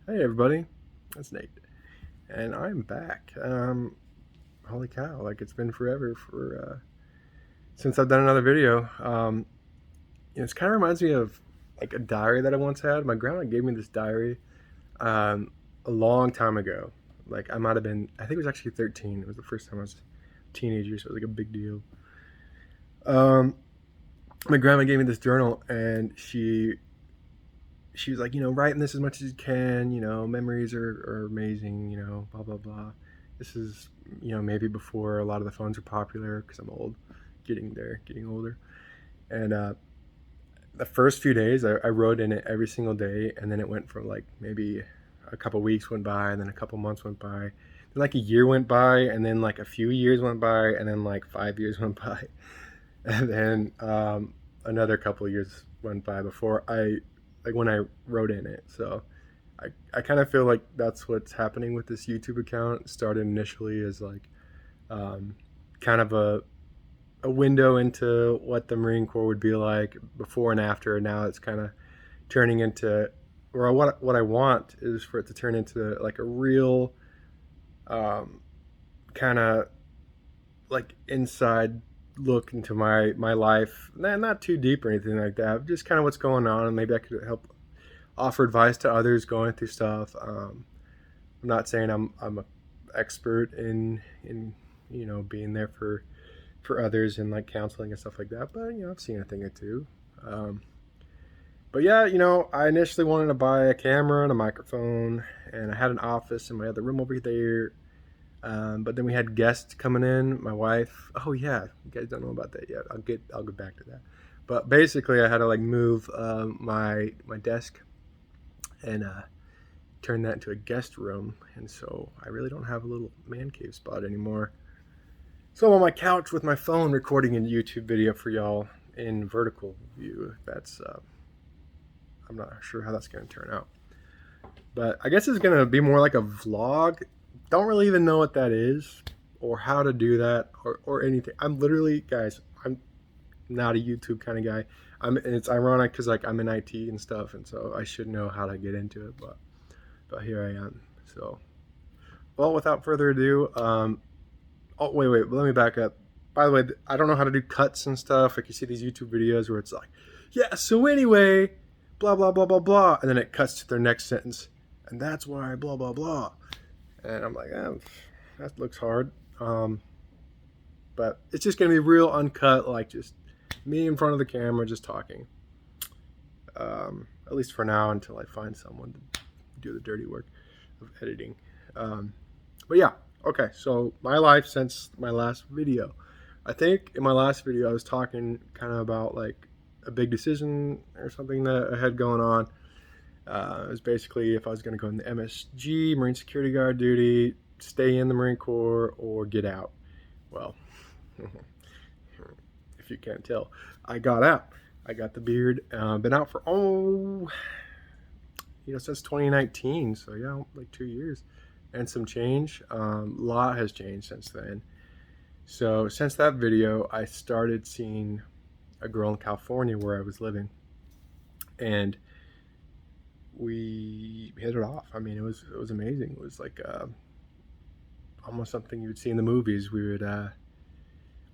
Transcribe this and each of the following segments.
Hey everybody, that's Nate, and I'm back. Holy cow! Like it's been forever for since I've done another video. It kind of reminds me of like a diary that I once had. My grandma gave me this diary um, a long time ago. Like I might have been, I think it was actually 13. It was the first time I was a teenager, so it was like a big deal. Um, my grandma gave me this journal, and she was like, write in this as much as you can. Memories are amazing. Blah blah blah. This is maybe before a lot of the phones are popular because I'm old, getting there, getting older. And the first few days, I wrote in it every single day, and then it went from like maybe a couple weeks went by, and then a couple months went by, then like a year went by, and then like a few years went by, and then like 5 years went by, and then another couple of years went by before I like when I wrote in it. So I kind of feel like that's what's happening with this YouTube account. It started initially as like um, kind of a window into what the Marine Corps would be like before and after. And now it's kind of turning into, or what I want is for it to turn into like a real um, kind of like inside look into my life. Not too deep or anything like that. Just kind of what's going on, and maybe I could help offer advice to others going through stuff. I'm not saying I'm an expert in being there for others and like counseling and stuff like that, but I've seen a thing or two. Um, but yeah, I initially wanted to buy a camera and a microphone, and I had an office in my other room over there. But then we had guests coming in. My wife. Oh yeah, you guys don't know about that yet. I'll get back to that. But basically, I had to like move my desk and turn that into a guest room, and so I really don't have a little man cave spot anymore. So I'm on my couch with my phone recording a YouTube video for y'all in vertical view. That's I'm not sure how that's going to turn out, but I guess it's going to be more like a vlog. Don't really even know what that is or how to do that or anything. I'm literally, guys, I'm not a YouTube kind of guy. It's ironic because like I'm in IT and stuff, and so I should know how to get into it, but here I am. So, well, without further ado, oh wait, let me back up. By the way, I don't know how to do cuts and stuff. Like you see these YouTube videos where it's like, yeah, so anyway, blah blah blah blah blah, and then it cuts to their next sentence, and that's why blah blah blah, and I'm like, that looks hard. But it's just gonna be real uncut, like just me in front of the camera, just talking. At least for now, until I find someone to do the dirty work of editing. Um, but yeah, okay. So my life since my last video. I think in my last video I was talking kind of about like a big decision or something that I had going on. It was basically if I was going to go in the MSG, Marine Security Guard duty, stay in the Marine Corps, or get out. Well, if you can't tell, I got out. I got the beard. Been out for since 2019. So yeah, like 2 years and some change. A lot has changed since then. So since that video, I started seeing a girl in California where I was living, and we hit it off. I mean, it was amazing. It was like almost something you would see in the movies. We would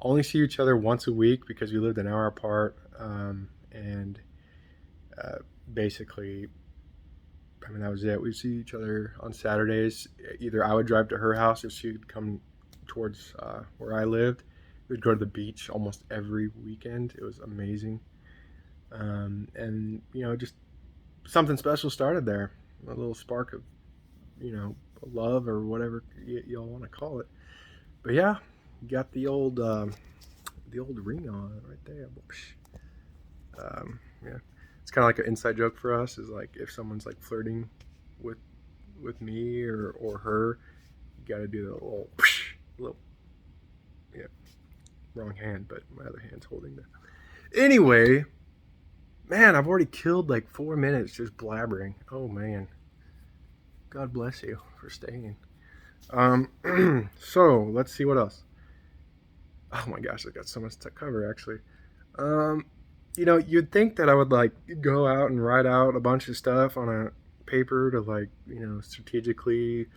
only see each other once a week because we lived an hour apart, and basically, I mean, that was it. We'd see each other on Saturdays. Either I would drive to her house or she would come towards where I lived. We'd go to the beach almost every weekend. It was amazing. And, just something special started there. A little spark of, love or whatever y'all want to call it. But yeah, got the old ring on right there. Yeah, it's kind of like an inside joke for us. Is like if someone's like flirting with me or her, you got to do the little yeah, wrong hand, but my other hand's holding that. Anyway, man, I've already killed like 4 minutes just blabbering. Oh man, God bless you for staying. So let's see what else. Oh my gosh, I got so much to cover actually. Um, you'd think that I would like go out and write out a bunch of stuff on a paper to strategically,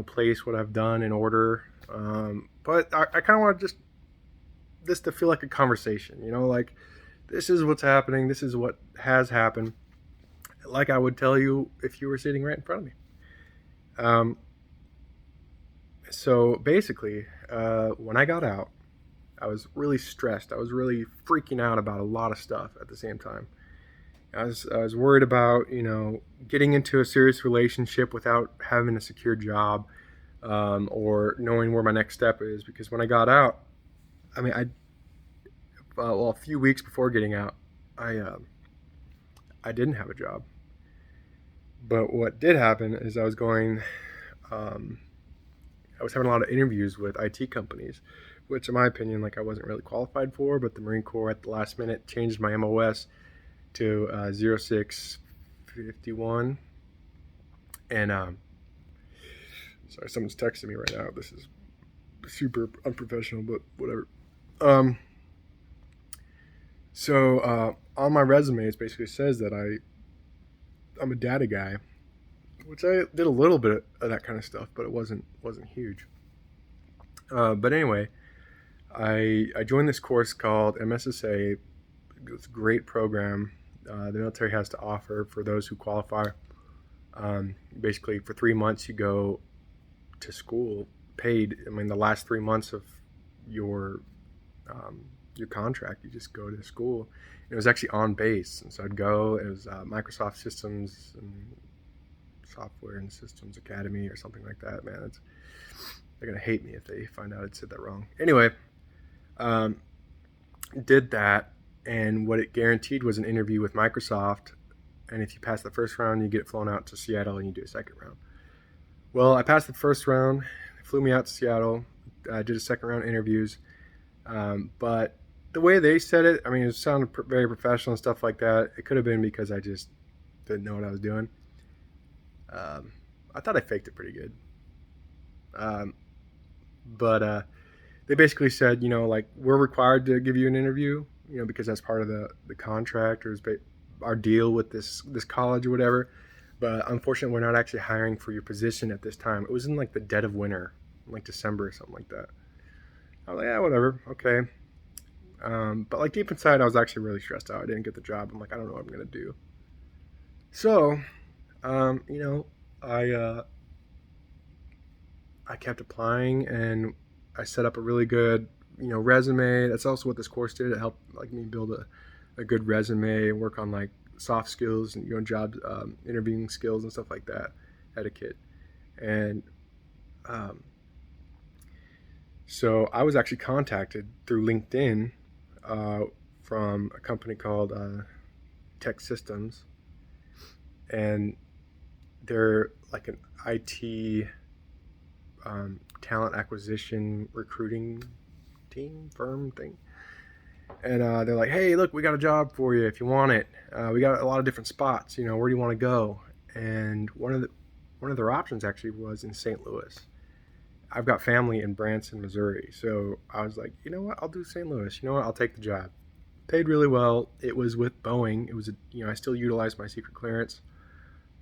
place what I've done in order. But I kind of want just this to feel like a conversation, like this is what's happening. This is what has happened. Like I would tell you if you were sitting right in front of me. Um, so basically, when I got out, I was really stressed. I was really freaking out about a lot of stuff at the same time. I was worried about, getting into a serious relationship without having a secure job, or knowing where my next step is. Because when I got out, I mean, a few weeks before getting out, I didn't have a job. But what did happen is I was having a lot of interviews with IT companies, which in my opinion, I wasn't really qualified for, but the Marine Corps at the last minute changed my MOS to 0651. And sorry, someone's texting me right now. This is super unprofessional, but whatever. So on my resume, it basically says that I'm a data guy, which I did a little bit of that kind of stuff, but it wasn't huge. But anyway, I joined this course called MSSA. It's a great program the military has to offer for those who qualify. Basically, for 3 months, you go to school paid. I mean, the last 3 months of your contract, you just go to school. It was actually on base, and so I'd go. It was Microsoft Systems and Software and Systems Academy or something like that. Man, they're gonna hate me if they find out I said that wrong. Anyway, did that, and what it guaranteed was an interview with Microsoft. And if you pass the first round, you get flown out to Seattle, and you do a second round. Well, I passed the first round. They flew me out to Seattle. I did a second round interviews. But the way they said it, I mean, it sounded very professional and stuff like that. It could have been because I just didn't know what I was doing. I thought I faked it pretty good. But they basically said, we're required to give you an interview, because that's part of the contract or our deal with this college or whatever. But unfortunately, we're not actually hiring for your position at this time. It was in the dead of winter, December or something like that. I was like, yeah, whatever, okay. But deep inside, I was actually really stressed out. I didn't get the job. I'm like, I don't know what I'm gonna do. So, I kept applying, and I set up a really good, resume. That's also what this course did. It helped me build a good resume and work on soft skills and job interviewing skills and stuff like that, etiquette. And so I was actually contacted through LinkedIn from a company called Tech Systems, and they're an IT talent acquisition recruiting firm thing. And they're like, hey, look, we got a job for you if you want it. We got a lot of different spots. Where do you want to go? And one of their options actually was in St. Louis. I've got family in Branson, Missouri. So I was like, you know what? I'll do St. Louis. You know what? I'll take the job. Paid really well. It was with Boeing. It was, I still utilized my secret clearance.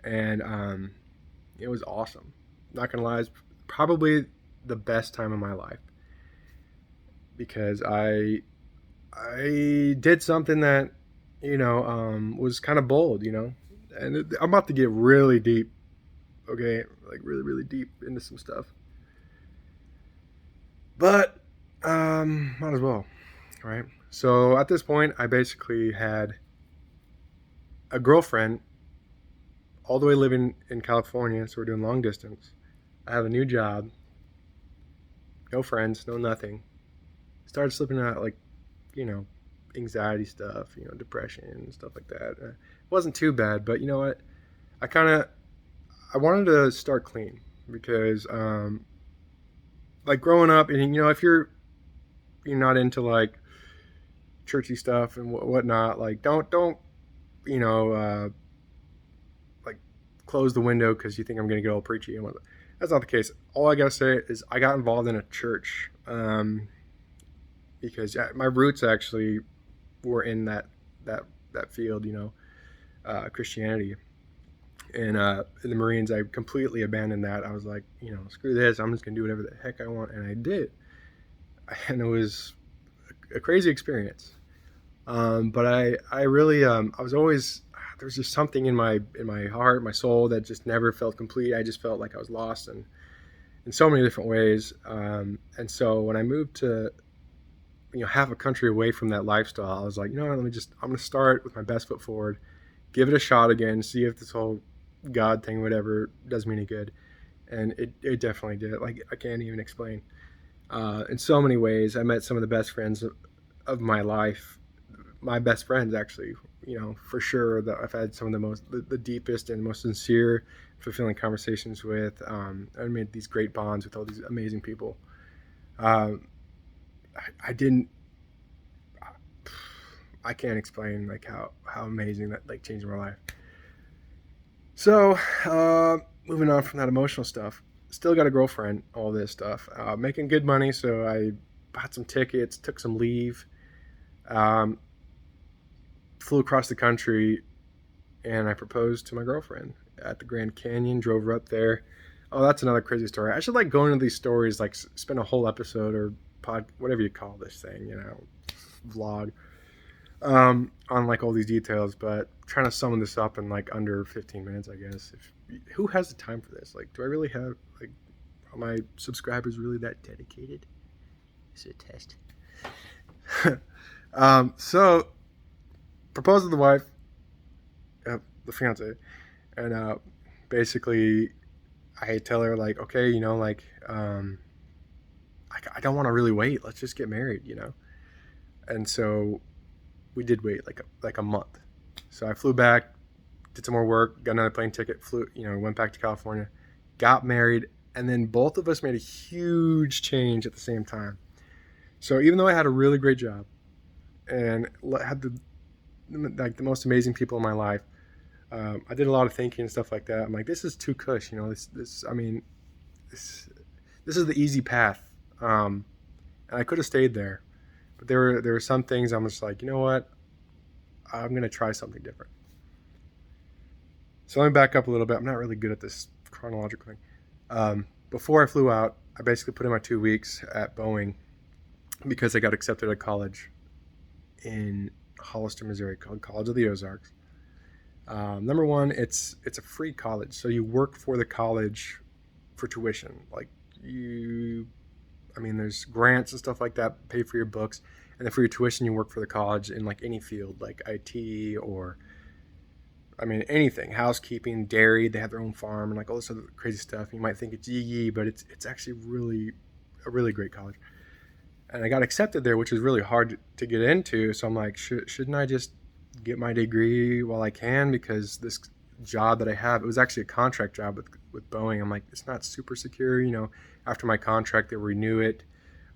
And it was awesome. Not going to lie, it's probably the best time of my life. Because I did something that, was kind of bold, and I'm about to get really deep, okay? Really, really deep into some stuff. But, might as well, right? So at this point, I basically had a girlfriend all the way living in California, so we're doing long distance. I have a new job, no friends, no nothing. Started slipping out anxiety stuff, depression and stuff like that. It wasn't too bad, but you know what? I wanted to start clean because, growing up, and if you're not into churchy stuff and whatnot, don't close the window because you think I'm gonna get all preachy and whatnot. That's not the case. All I gotta say is I got involved in a church. Because my roots actually were in that field, Christianity. And in the Marines, I completely abandoned that. I was like, screw this. I'm just gonna do whatever the heck I want, and I did. And it was a crazy experience. But I really, I was always, there was just something in my heart, my soul, that just never felt complete. I just felt like I was lost in so many different ways. And so when I moved to, half a country away from that lifestyle, I was like, I'm going to start with my best foot forward, give it a shot again, see if this whole God thing, whatever, does me any good. And it definitely did. Like, I can't even explain. In so many ways, I met some of the best friends of my life. My best friends, actually, for sure, that I've had some of the deepest and most sincere, fulfilling conversations with. I made these great bonds with all these amazing people. I didn't. I can't explain like how amazing that like changed my life. So, moving on from that emotional stuff, still got a girlfriend, all this stuff, making good money. So I bought some tickets, took some leave, flew across the country, and I proposed to my girlfriend at the Grand Canyon, drove her up there. Oh, that's another crazy story. I should like go into these stories, like spend a whole episode or whatever you call this thing, vlog, on like all these details, but trying to sum this up in like under 15 minutes, I guess. Who has the time for this? Like, do I really have, like, are my subscribers really that dedicated? Is it a test? So proposed to the wife, the fiance, and basically I tell her like, okay, I don't want to really wait. Let's just get married, And so we did wait like a month. So I flew back, did some more work, got another plane ticket, went back to California, got married, and then both of us made a huge change at the same time. So even though I had a really great job and had the most amazing people in my life, I did a lot of thinking and stuff like that. I'm like, this is too cush, this is the easy path. And I could have stayed there, but there were some things I'm just like, you know what? I'm going to try something different. So let me back up a little bit. I'm not really good at this chronological thing. Before I flew out, I basically put in my 2 weeks at Boeing because I got accepted at college in Hollister, Missouri, called College of the Ozarks. Number one, it's a free college, so you work for the college for tuition. Like there's grants and stuff like that, pay for your books, and then for your tuition, you work for the college in like any field, like IT or anything, housekeeping, dairy. They have their own farm and like all this other crazy stuff. You might think it's yee, but it's actually really a really great college. And I got accepted there, which is really hard to get into. So I'm like, shouldn't I just get my degree while I can? Because this job that I have, it was actually a contract job with Boeing. I'm like, it's not super secure. After my contract, they renew it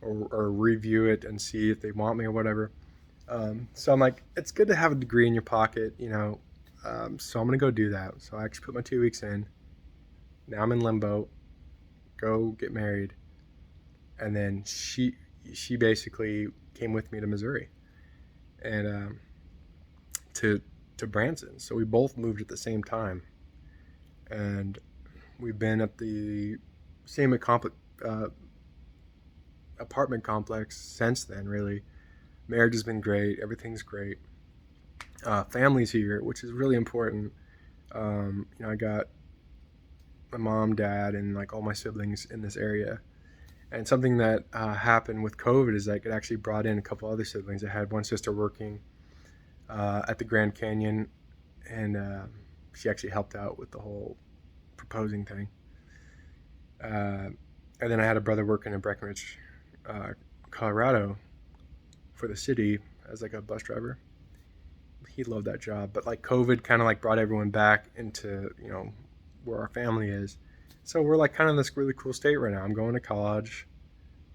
or review it and see if they want me or whatever. So I'm like, it's good to have a degree in your pocket, so I'm going to go do that. So I actually put my 2 weeks in. Now I'm in limbo. Go get married. And then she basically came with me to Missouri and to Branson. So we both moved at the same time. And we've been at the same apartment complex since then, really. Marriage has been great. Everything's great. Family's here, which is really important. I got my mom, dad, and like all my siblings in this area. And something that happened with COVID is like it actually brought in a couple other siblings. I had one sister working at the Grand Canyon, and she actually helped out with the whole proposing thing. And then I had a brother working in Breckenridge, Colorado, for the city as like a bus driver. He loved that job, but like COVID kind of like brought everyone back into where our family is. So we're like kind of in this really cool state right now. I'm going to college.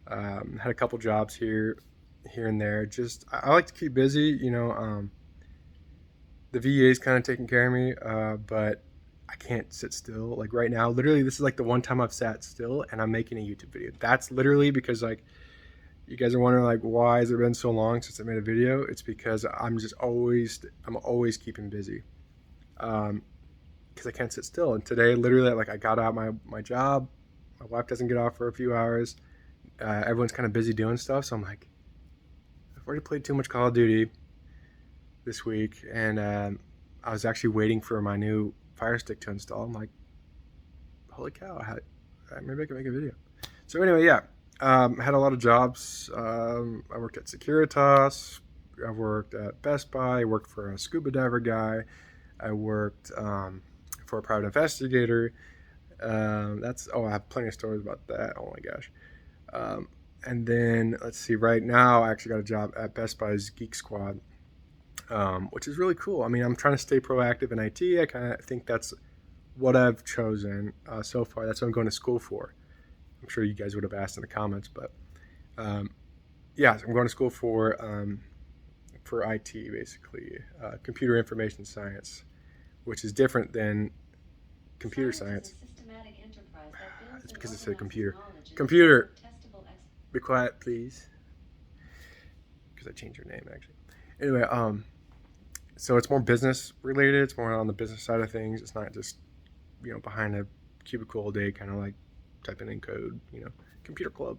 Had a couple jobs here and there. Just I like to keep busy. The VA is kind of taking care of me, but I can't sit still. Like right now, literally, this is like the one time I've sat still and I'm making a YouTube video. That's literally because like you guys are wondering like why has it been so long since I made a video? It's because I'm always keeping busy. because I can't sit still. And today, literally, like I got out my job. My wife doesn't get off for a few hours. Everyone's kind of busy doing stuff, so I'm like, I've already played too much Call of Duty this week, and I was actually waiting for my new Fire Stick to install. I'm like, holy cow! Maybe I can make a video. So anyway, yeah, I had a lot of jobs. I worked at Securitas. I worked at Best Buy. I worked for a scuba diver guy. I worked for a private investigator. I have plenty of stories about that. Oh my gosh. And then let's see. Right now, I actually got a job at Best Buy's Geek Squad, which is really cool. I mean, I'm trying to stay proactive in IT. I kind of think that's what I've chosen so far. That's what I'm going to school for. I'm sure you guys would have asked in the comments, but yeah, so I'm going to school for IT, basically, computer information science, which is different than computer science. It's because it said computer. Computer, be quiet, please. Because I changed your name, actually. Anyway, so it's more business related. It's more on the business side of things. It's not just, behind a cubicle all day, kind of like typing in code, computer club.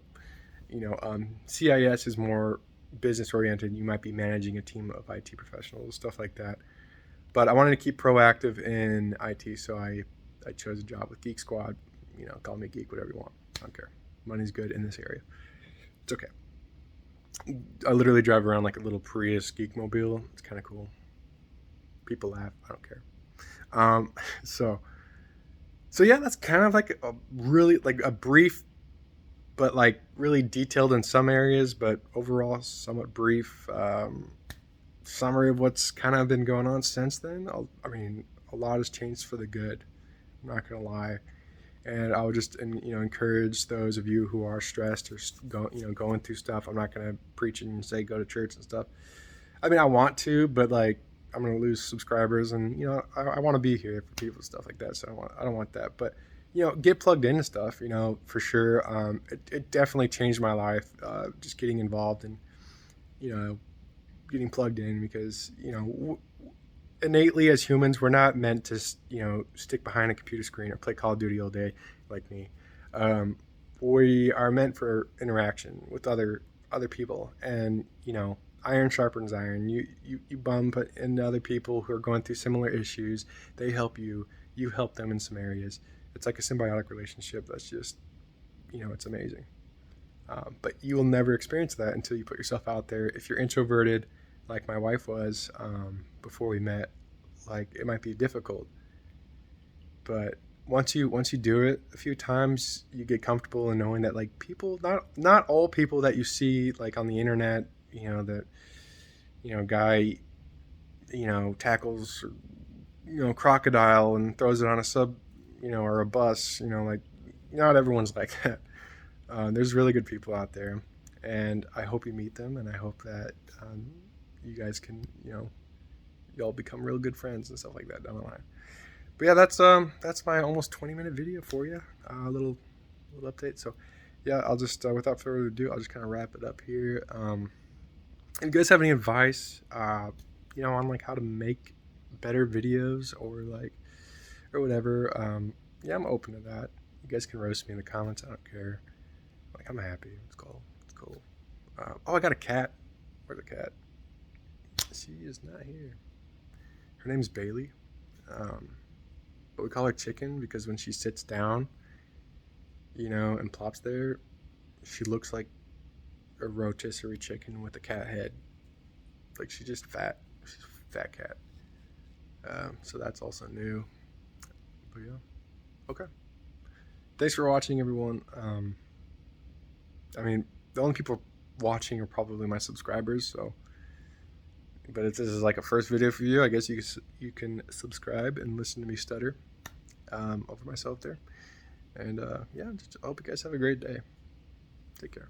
CIS is more business oriented. You might be managing a team of IT professionals, stuff like that. But I wanted to keep proactive in IT, so I chose a job with Geek Squad. Call me geek, whatever you want. I don't care. Money's good in this area. It's okay. I literally drive around like a little Prius geek mobile. It's kind of cool. People laugh. I don't care. So yeah, that's kind of like a really like a brief, but like really detailed in some areas, but overall somewhat brief summary of what's kind of been going on since then. A lot has changed for the good. I'm not gonna lie. And I would just, encourage those of you who are stressed or going through stuff. I'm not going to preach and say go to church and stuff. I mean, I want to, but like I'm going to lose subscribers, and I want to be here for people and stuff like that. So I don't want that. But get plugged into stuff. For sure. It definitely changed my life. Just getting involved and getting plugged in, because innately as humans, we're not meant to stick behind a computer screen or play Call of Duty all day like me. We are meant for interaction with other people, and iron sharpens iron. You bump into other people who are going through similar issues. They help you help them in some areas. It's like a symbiotic relationship that's just it's amazing. But you will never experience that until you put yourself out there. If you're introverted like my wife was before we met, like it might be difficult, but once you do it a few times, you get comfortable in knowing that like people, not all people that you see like on the internet, that guy tackles crocodile and throws it on a sub or a bus, like not everyone's like that. There's really good people out there, and I hope you meet them, and I hope that you guys can, y'all become real good friends and stuff like that down the line. But yeah, that's my almost 20-minute video for you. A little update. So yeah, I'll just without further ado, I'll just kind of wrap it up here. If you guys have any advice, on like how to make better videos or whatever, yeah, I'm open to that. You guys can roast me in the comments. I don't care. Like, I'm happy. It's cool. I got a cat. Where's the cat? She is not here. Her name's Bailey, but we call her Chicken because when she sits down, and plops there, she looks like a rotisserie chicken with a cat head. Like she's just fat. She's a fat cat. So that's also new. But yeah, okay. Thanks for watching, everyone. The only people watching are probably my subscribers, so. But if this is like a first video for you, I guess you can subscribe and listen to me stutter over myself there. And yeah, I hope you guys have a great day. Take care.